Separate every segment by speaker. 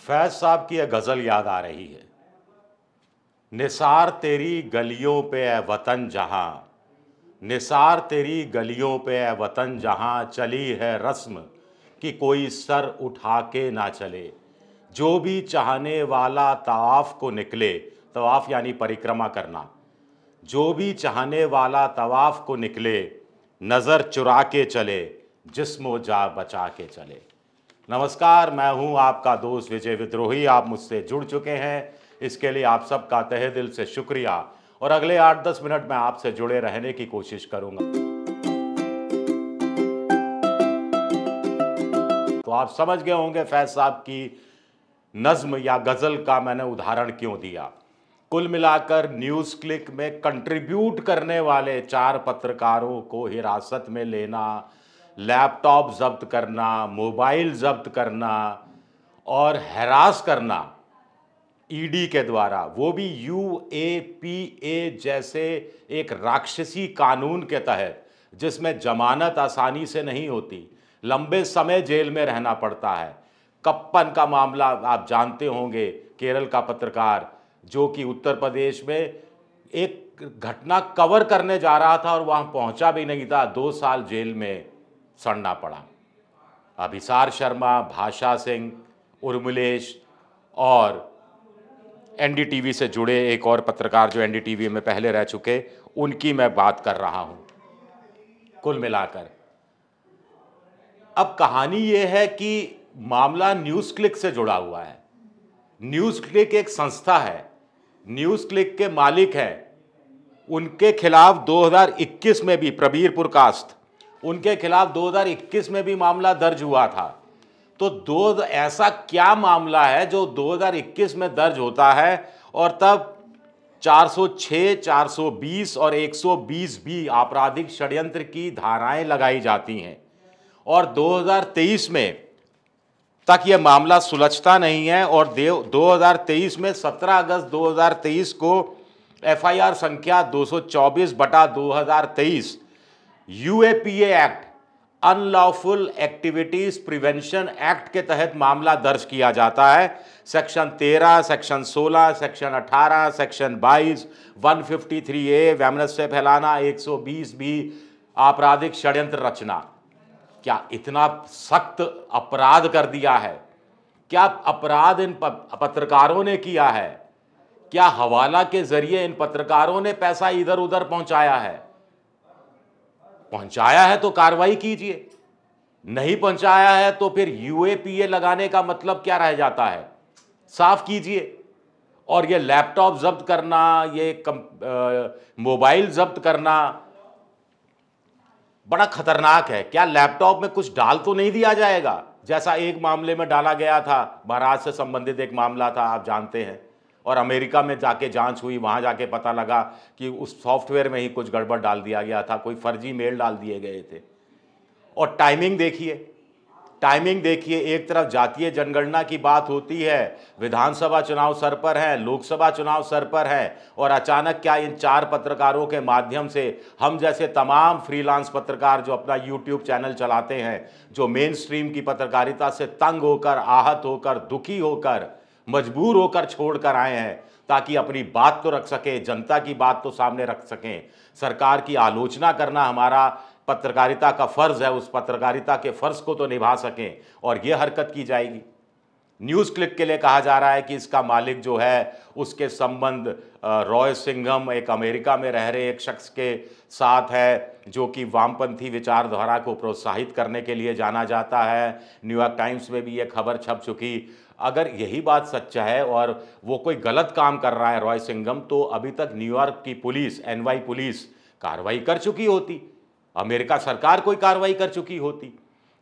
Speaker 1: फैज साहब की यह गज़ल याद आ रही है। निसार तेरी गलियों पे ए वतन जहाँ, निसार तेरी गलियों पे ए वतन जहाँ, चली है रस्म कि कोई सर उठा के ना चले। जो भी चाहने वाला तवाफ़ को निकले, तवाफ़ यानी परिक्रमा करना, जो भी चाहने वाला तवाफ़ को निकले, नज़र चुरा के चले, जिस्म जा बचा के चले। नमस्कार, मैं हूं आपका दोस्त विजय विद्रोही। आप मुझसे जुड़ चुके हैं, इसके लिए आप सबका तहे दिल से शुक्रिया। और अगले 8-10 मिनट में आपसे जुड़े रहने की कोशिश करूंगा। तो आप समझ गए होंगे फैज साहब की नज्म या गज़ल का मैंने उदाहरण क्यों दिया। कुल मिलाकर न्यूज़ क्लिक में कंट्रीब्यूट करने वाले 4 पत्रकारों को हिरासत में लेना, लैपटॉप जब्त करना, मोबाइल जब्त करना और हैरास करना ईडी के द्वारा, वो भी यूएपीए जैसे एक राक्षसी कानून के तहत, जिसमें जमानत आसानी से नहीं होती, लंबे समय जेल में रहना पड़ता है। कप्पन का मामला आप जानते होंगे, केरल का पत्रकार जो कि उत्तर प्रदेश में एक घटना कवर करने जा रहा था और वहां पहुंचा भी नहीं था, 2 साल जेल में सड़ना पड़ा। अभिसार शर्मा, भाषा सिंह, उर्मिलेश और एनडीटीवी से जुड़े एक और पत्रकार जो एनडीटीवी में पहले रह चुके, उनकी मैं बात कर रहा हूं। कुल मिलाकर अब कहानी यह है कि मामला न्यूज़ क्लिक से जुड़ा हुआ है। न्यूज़ क्लिक एक संस्था है, न्यूज़ क्लिक के मालिक हैं। उनके खिलाफ 2021 में भी, प्रबीर पुरकास्त, उनके खिलाफ 2021 में भी मामला दर्ज हुआ था। तो ऐसा क्या मामला है जो 2021 में दर्ज होता है और तब 406, 420 और 120 भी आपराधिक षड्यंत्र की धाराएं लगाई जाती हैं और 2023 में तक यह मामला सुलझता नहीं है। और 2023 में 17 अगस्त 2023 को एफआईआर संख्या 224/2023 UAPA act, unlawful activities prevention act के तहत मामला दर्ज किया जाता है। Section 13, section 16, section 18, section 22, 153A वैमनस्य फैलाना, 120 भी आपराधिक षड्यंत्र रचना। क्या इतना सख्त अपराध कर दिया है? क्या अपराध इन पत्रकारों ने किया है? क्या हवाला के जरिए इन पत्रकारों ने पैसा इधर उधर पहुंचाया है? पहुंचाया है तो कार्रवाई कीजिए, नहीं पहुंचाया है तो फिर यूएपीए लगाने का मतलब क्या रह जाता है? साफ कीजिए। और ये लैपटॉप जब्त करना, ये मोबाइल जब्त करना बड़ा खतरनाक है। क्या लैपटॉप में कुछ डाल तो नहीं दिया जाएगा, जैसा एक मामले में डाला गया था? महाराज से संबंधित एक मामला था, आप जानते हैं, और अमेरिका में जाके जांच हुई, वहां जाके पता लगा कि उस सॉफ्टवेयर में ही कुछ गड़बड़ डाल दिया गया था, कोई फर्जी मेल डाल दिए गए थे। और टाइमिंग देखिए, टाइमिंग देखिए। एक तरफ जातीय जनगणना की बात होती है, विधानसभा चुनाव सर पर है, लोकसभा चुनाव सर पर है, और अचानक क्या इन 4 पत्रकारों के माध्यम से हम जैसे तमाम फ्रीलांस पत्रकार जो अपना यूट्यूब चैनल चलाते हैं, जो मेन स्ट्रीम की पत्रकारिता से तंग होकर, आहत होकर, दुखी होकर, मजबूर होकर छोड़कर आए हैं ताकि अपनी बात तो रख सकें, जनता की बात तो सामने रख सकें। सरकार की आलोचना करना हमारा पत्रकारिता का फर्ज है, उस पत्रकारिता के फर्ज को तो निभा सकें, और ये हरकत की जाएगी। न्यूज़ क्लिक के लिए कहा जा रहा है कि इसका मालिक जो है, उसके संबंध रॉय सिंघम, एक अमेरिका में रह रहे एक शख्स के साथ है जो कि वामपंथी विचारधारा को प्रोत्साहित करने के लिए जाना जाता है। न्यूयॉर्क टाइम्स में भी ये खबर छप चुकी। अगर यही बात सच्चा है और वो कोई गलत काम कर रहा है रॉय सिंघम, तो अभी तक न्यूयॉर्क की पुलिस, एनवाई पुलिस कार्रवाई कर चुकी होती, अमेरिका सरकार कोई कार्रवाई कर चुकी होती।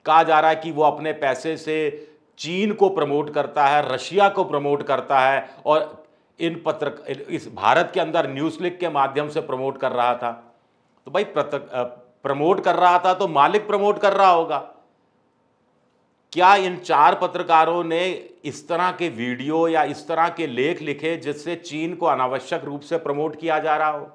Speaker 1: कहा जा रहा है कि वो अपने पैसे से चीन को प्रमोट करता है, रशिया को प्रमोट करता है, और इस भारत के अंदर न्यूज़ क्लिक के माध्यम से प्रमोट कर रहा था। तो भाई प्रमोट कर रहा था तो मालिक प्रमोट कर रहा होगा। क्या इन 4 पत्रकारों ने इस तरह के वीडियो या इस तरह के लेख लिखे जिससे चीन को अनावश्यक रूप से प्रमोट किया जा रहा हो?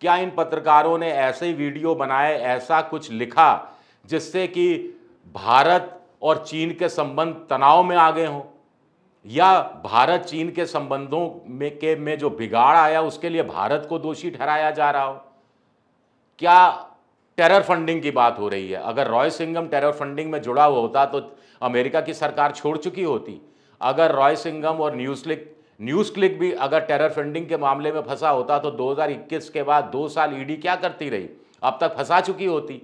Speaker 1: क्या इन पत्रकारों ने ऐसे वीडियो बनाए, ऐसा कुछ लिखा जिससे कि भारत और चीन के संबंध तनाव में आ गए हों? या भारत चीन के संबंधों में जो बिगाड़ आया उसके लिए भारत को दोषी ठहराया जा रहा हो? क्या टेरर फंडिंग की बात हो रही है? अगर रॉय सिंघम टेरर फंडिंग में जुड़ा हुआ होता तो अमेरिका की सरकार छोड़ चुकी होती। अगर रॉय सिंघम और न्यूज़ क्लिक भी अगर टेरर फंडिंग के मामले में फंसा होता तो 2021 के बाद 2 साल ईडी क्या करती रही? अब तक फंसा चुकी होती।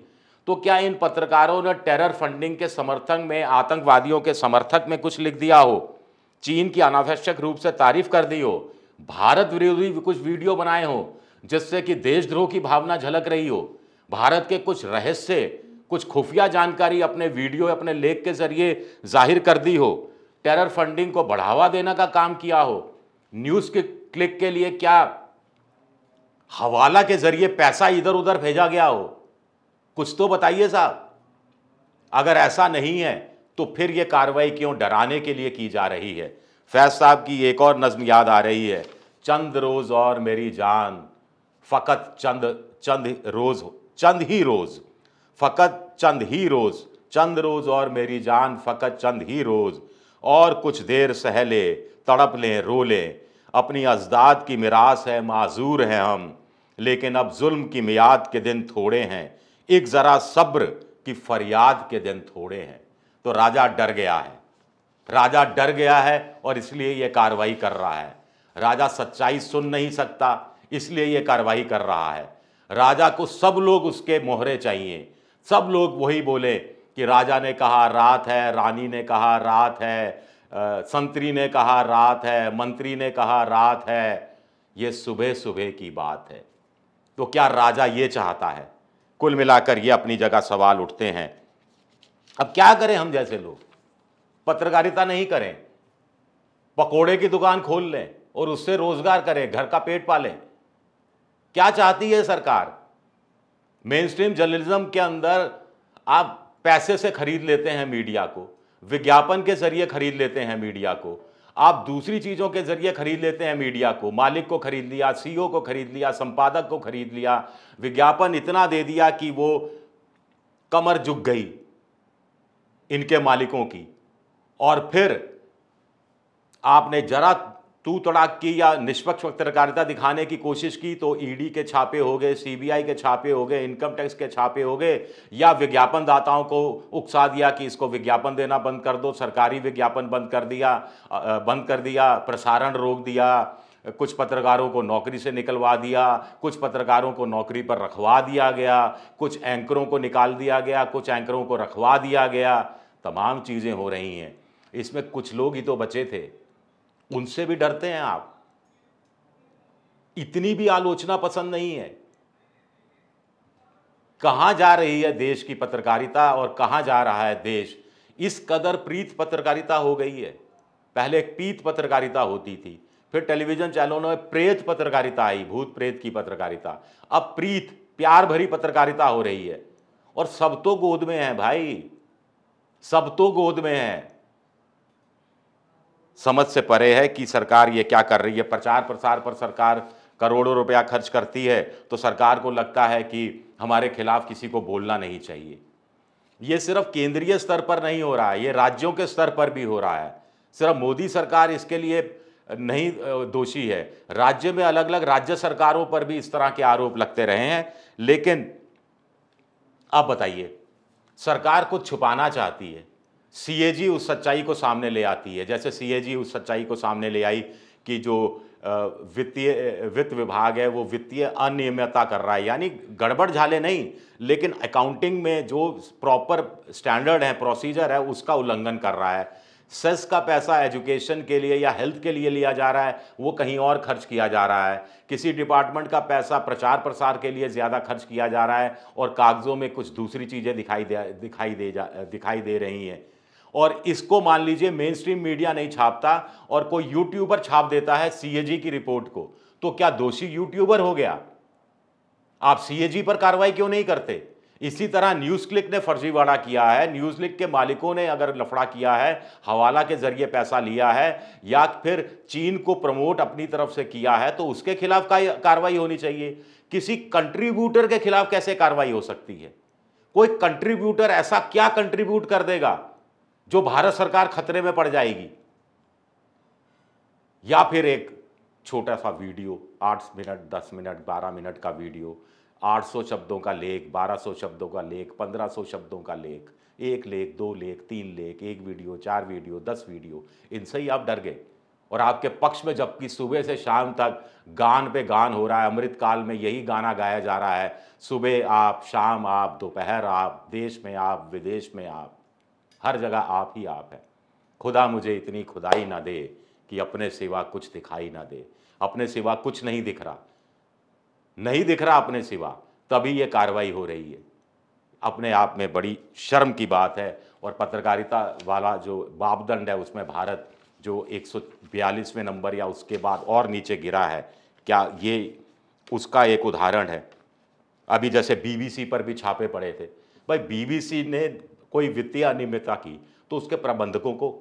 Speaker 1: तो क्या इन पत्रकारों ने टेरर फंडिंग के समर्थन में, आतंकवादियों के समर्थक में कुछ लिख दिया हो, चीन की अनावश्यक रूप से तारीफ कर दी हो, भारत विरोधी कुछ वीडियो बनाए हो जिससे कि देशद्रोह की भावना झलक रही हो, भारत के कुछ रहस्य, कुछ खुफिया जानकारी अपने वीडियो, अपने लेख के जरिए जाहिर कर दी हो, टेरर फंडिंग को बढ़ावा देने का काम किया हो, न्यूज़ के क्लिक के लिए क्या हवाला के जरिए पैसा इधर उधर भेजा गया हो? कुछ तो बताइए साहब। अगर ऐसा नहीं है तो फिर यह कार्रवाई क्यों डराने के लिए की जा रही है? फैज साहब की एक और नज्म याद आ रही है, चंद रोज और मेरी जान, फकत चंद ही रोज, फकत चंद ही रोज, चंद रोज और मेरी जान, फकत चंद ही रोज, और कुछ देर सह ले, तड़प लें, रो लें, अपनी अजदाद की मिरास है, माजूर हैं हम, लेकिन अब जुल्म की मियाद के दिन थोड़े हैं, एक ज़रा सब्र की फरियाद के दिन थोड़े हैं। तो राजा डर गया है, राजा डर गया है और इसलिए यह कार्रवाई कर रहा है। राजा सच्चाई सुन नहीं सकता, इसलिए यह कार्रवाई कर रहा है। राजा को सब लोग उसके मोहरे चाहिए, सब लोग वही बोले कि राजा ने कहा रात है, रानी ने कहा रात है, संतरी ने कहा रात है, मंत्री ने कहा रात है, ये सुबह सुबह की बात है। तो क्या राजा ये चाहता है? कुल मिलाकर ये अपनी जगह सवाल उठते हैं। अब क्या करें हम जैसे लोग? पत्रकारिता नहीं करें, पकोड़े की दुकान खोल लें और उससे रोजगार करें, घर का पेट पालें? क्या चाहती है सरकार? मेन स्ट्रीम जर्नलिज्म के अंदर आप पैसे से खरीद लेते हैं मीडिया को, विज्ञापन के जरिए खरीद लेते हैं मीडिया को, आप दूसरी चीज़ों के जरिए खरीद लेते हैं मीडिया को, मालिक को खरीद लिया, सीईओ को खरीद लिया, संपादक को खरीद लिया, विज्ञापन इतना दे दिया कि वो कमर झुक गई इनके मालिकों की। और फिर आपने जरा तू तड़ाक की या निष्पक्ष पत्रकारिता दिखाने की कोशिश की तो ईडी के छापे हो गए, सीबीआई के छापे हो गए, इनकम टैक्स के छापे हो गए, या विज्ञापन दाताओं को उकसा दिया कि इसको विज्ञापन देना बंद कर दो, सरकारी विज्ञापन बंद कर दिया, प्रसारण रोक दिया, कुछ पत्रकारों को नौकरी से निकलवा दिया, कुछ पत्रकारों को नौकरी पर रखवा दिया गया, कुछ एंकरों को निकाल दिया गया, कुछ एंकरों को रखवा दिया गया। तमाम चीज़ें हो रही हैं। इसमें कुछ लोग ही तो बचे थे, उनसे भी डरते हैं आप? इतनी भी आलोचना पसंद नहीं है? कहां जा रही है देश की पत्रकारिता और कहां जा रहा है देश? इस कदर प्रीत पत्रकारिता हो गई है। पहले एक पीत पत्रकारिता होती थी, फिर टेलीविजन चैनलों में प्रेत पत्रकारिता आई, भूत प्रेत की पत्रकारिता। अब प्रीत, प्यार भरी पत्रकारिता हो रही है। और सब तो गोद में है भाई, सब तो गोद में है। समझ से परे है कि सरकार ये क्या कर रही है। प्रचार प्रसार पर सरकार करोड़ों रुपया खर्च करती है तो सरकार को लगता है कि हमारे खिलाफ किसी को बोलना नहीं चाहिए। ये सिर्फ केंद्रीय स्तर पर नहीं हो रहा है, ये राज्यों के स्तर पर भी हो रहा है। सिर्फ मोदी सरकार इसके लिए नहीं दोषी है, राज्य में अलग अलग राज्य सरकारों पर भी इस तरह के आरोप लगते रहे हैं। लेकिन आप बताइए, सरकार कुछ छुपाना चाहती है, सीएजी उस सच्चाई को सामने ले आती है। जैसे सीएजी उस सच्चाई को सामने ले आई कि जो वित्त विभाग है वो वित्तीय अनियमितता कर रहा है, यानी गड़बड़ झाले नहीं, लेकिन अकाउंटिंग में जो प्रॉपर स्टैंडर्ड है, प्रोसीजर है, उसका उल्लंघन कर रहा है। सेस का पैसा एजुकेशन के लिए या हेल्थ के लिए लिया जा रहा है, वो कहीं और खर्च किया जा रहा है। किसी डिपार्टमेंट का पैसा प्रचार प्रसार के लिए ज़्यादा खर्च किया जा रहा है और कागज़ों में कुछ दूसरी चीज़ें दिखाई दे रही हैं। और इसको मान लीजिए मेन स्ट्रीम मीडिया नहीं छापता और कोई यूट्यूबर छाप देता है सीएजी की रिपोर्ट को, तो क्या दोषी यूट्यूबर हो गया? आप सीएजी पर कार्रवाई क्यों नहीं करते? इसी तरह न्यूज़ क्लिक ने फर्जीवाड़ा किया है, न्यूज़ क्लिक के मालिकों ने अगर लफड़ा किया है, हवाला के जरिए पैसा लिया है या फिर चीन को प्रमोट अपनी तरफ से किया है, तो उसके खिलाफ कार्रवाई होनी चाहिए। किसी कंट्रीब्यूटर के खिलाफ कैसे कार्रवाई हो सकती है? कोई कंट्रीब्यूटर ऐसा क्या कंट्रीब्यूट कर देगा जो भारत सरकार खतरे में पड़ जाएगी? या फिर एक छोटा सा वीडियो 8 मिनट, 10 मिनट, 12 मिनट का वीडियो, 800 शब्दों का लेख, 1200 शब्दों का लेख, 1500 शब्दों का लेख, 1 लेख, 2 लेख, 3 लेख, 1 वीडियो, 4 वीडियो, 10 वीडियो, इनसे ही आप डर गए। और आपके पक्ष में जबकि सुबह से शाम तक गान पे गान हो रहा है, अमृत काल में यही गाना गाया जा रहा है, सुबह आप, शाम आप, दोपहर आप, देश में आप, विदेश में आप, हर जगह आप ही आप है। खुदा मुझे इतनी खुदाई ना दे कि अपने सिवा कुछ दिखाई ना दे। अपने सिवा कुछ नहीं दिख रहा, नहीं दिख रहा अपने सिवा, तभी ये कार्रवाई हो रही है। अपने आप में बड़ी शर्म की बात है। और पत्रकारिता वाला जो मापदंड है उसमें भारत जो 142वें नंबर या उसके बाद और नीचे गिरा है, क्या ये उसका एक उदाहरण है? अभी जैसे बीबीसी पर भी छापे पड़े थे। भाई बीबीसी ने कोई वित्तीय अनियमितता की तो उसके प्रबंधकों को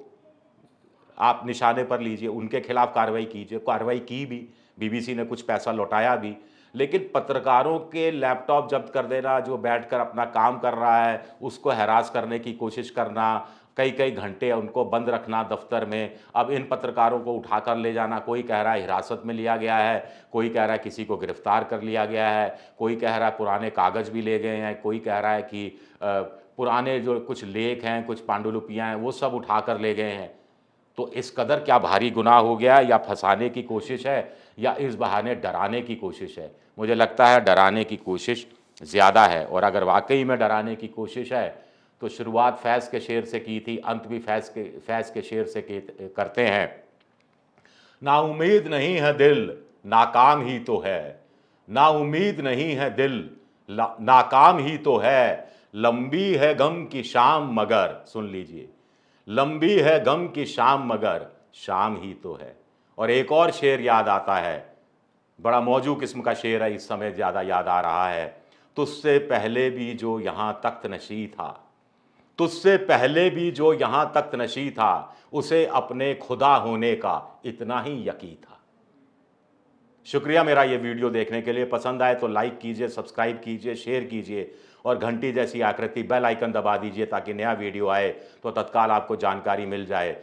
Speaker 1: आप निशाने पर लीजिए, उनके खिलाफ कार्रवाई कीजिए। कार्रवाई की भी, बीबीसी ने कुछ पैसा लौटाया भी, लेकिन पत्रकारों के लैपटॉप जब्त कर देना, जो बैठकर अपना काम कर रहा है उसको हैरास करने की कोशिश करना, कई कई घंटे उनको बंद रखना दफ्तर में। अब इन पत्रकारों को उठा कर ले जाना, कोई कह रहा है हिरासत में लिया गया है, कोई कह रहा है किसी को गिरफ्तार कर लिया गया है, कोई कह रहा है पुराने कागज़ भी ले गए हैं, कोई कह रहा है कि पुराने जो कुछ लेख हैं, कुछ पांडुलिपियाँ हैं, वो सब उठा कर ले गए हैं। तो इस कदर क्या भारी गुनाह हो गया, या फंसाने की कोशिश है, या इस बहाने डराने की कोशिश है? मुझे लगता है डराने की कोशिश ज़्यादा है। और अगर वाकई में डराने की कोशिश है तो शुरुआत फैज़ के शेर से की थी, अंत भी फैज़ के शेर से करते हैं। नाउम्मीद नहीं है दिल, नाकाम ही तो है। नाउम्मीद नहीं है दिल, नाकाम ही तो है। लंबी है गम की शाम मगर, सुन लीजिए, लंबी है गम की शाम मगर शाम ही तो है। और एक और शेर याद आता है, बड़ा मौजू किस्म का शेर है, इस समय ज़्यादा याद आ रहा है। तुझसे पहले भी जो यहाँ तख्त नशी था, तुझसे पहले भी जो यहाँ तख्त नशी था, उसे अपने खुदा होने का इतना ही यकीन था। शुक्रिया मेरा ये वीडियो देखने के लिए। पसंद आए तो लाइक कीजिए, सब्सक्राइब कीजिए, शेयर कीजिए और घंटी जैसी आकृति बेल आइकन दबा दीजिए ताकि नया वीडियो आए तो तत्काल आपको जानकारी मिल जाए।